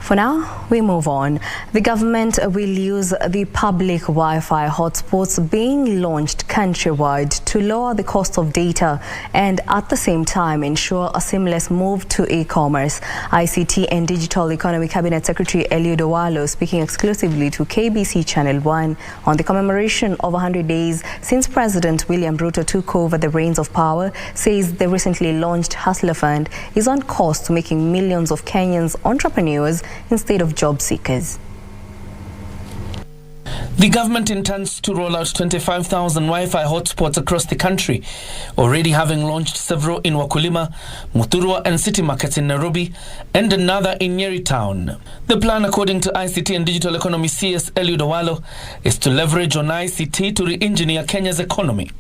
For now, we move on. The government will use the public Wi-Fi hotspots being launched countrywide to lower the cost of data and at the same time ensure a seamless move to e-commerce. ICT and Digital Economy Cabinet Secretary Eliud Owalo, speaking exclusively to KBC Channel 1 on the commemoration of 100 days since President William Ruto took over the reins of power, says the recently launched Hustler Fund is on course to making millions of Kenyans entrepreneurs instead of job seekers. The government intends to roll out 25,000 Wi-Fi hotspots across the country, already having launched several in Wakulima, Muthurwa and City Markets in Nairobi, and another in Nyeri Town. The plan, according to ICT and Digital Economy CS Eliud Owalo, is to leverage on ICT to re-engineer Kenya's economy.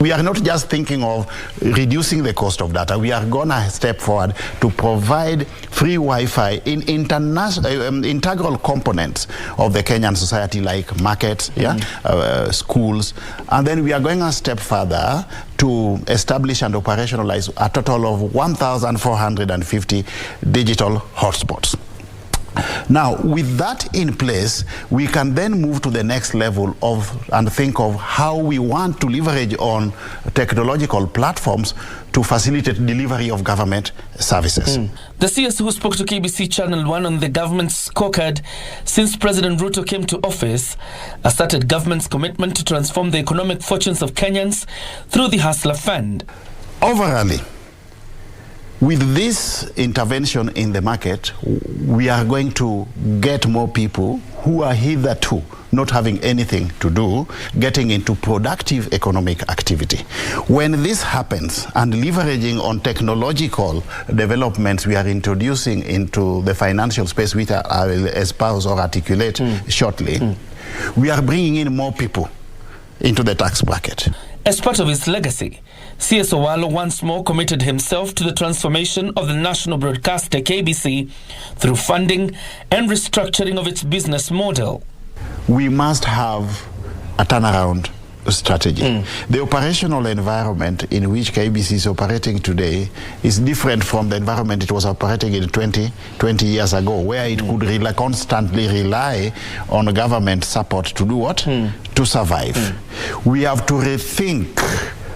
We are not just thinking of reducing the cost of data. We are going to step forward to provide free Wi-Fi in integral components of the Kenyan society, like markets, schools. And then we are going a step further to establish and operationalize a total of 1,450 digital hotspots. Now, with that in place, we can then move to the next level and think of how we want to leverage on technological platforms to facilitate delivery of government services. The CS, who spoke to KBC Channel 1 on the government's scorecard since President Ruto came to office, asserted government's commitment to transform the economic fortunes of Kenyans through the Hustler Fund. Overall, with this intervention in the market, we are going to get more people who are hitherto not having anything to do, getting into productive economic activity. When this happens, and leveraging on technological developments we are introducing into the financial space, which I will espouse or articulate shortly, we are bringing in more people into the tax bracket. As part of his legacy, CS Owalo once more committed himself to the transformation of the national broadcaster KBC through funding and restructuring of its business model. We must have a turnaround strategy. The operational environment in which KBC is operating today is different from the environment it was operating in 20 years ago, where it could constantly rely on government support to do what? To survive. We have to rethink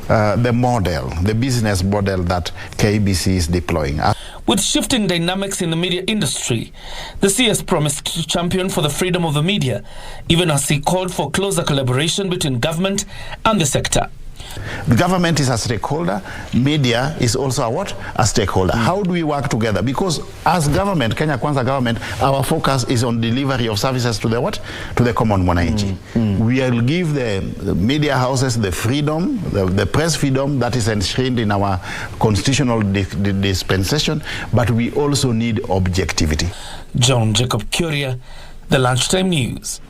the model, the business model that KBC is deploying. With shifting dynamics in the media industry, the CS promised to champion for the freedom of the media, even as he called for closer collaboration between government and the sector. The government is a stakeholder, media is also a stakeholder. How do we work together? Because as government, Kenya Kwanza government, our focus is on delivery of services to the to the common mwananchi. We will give the media houses the freedom, the press freedom that is enshrined in our constitutional dispensation, but we also need objectivity. John Jacob Curia, The Lunchtime News.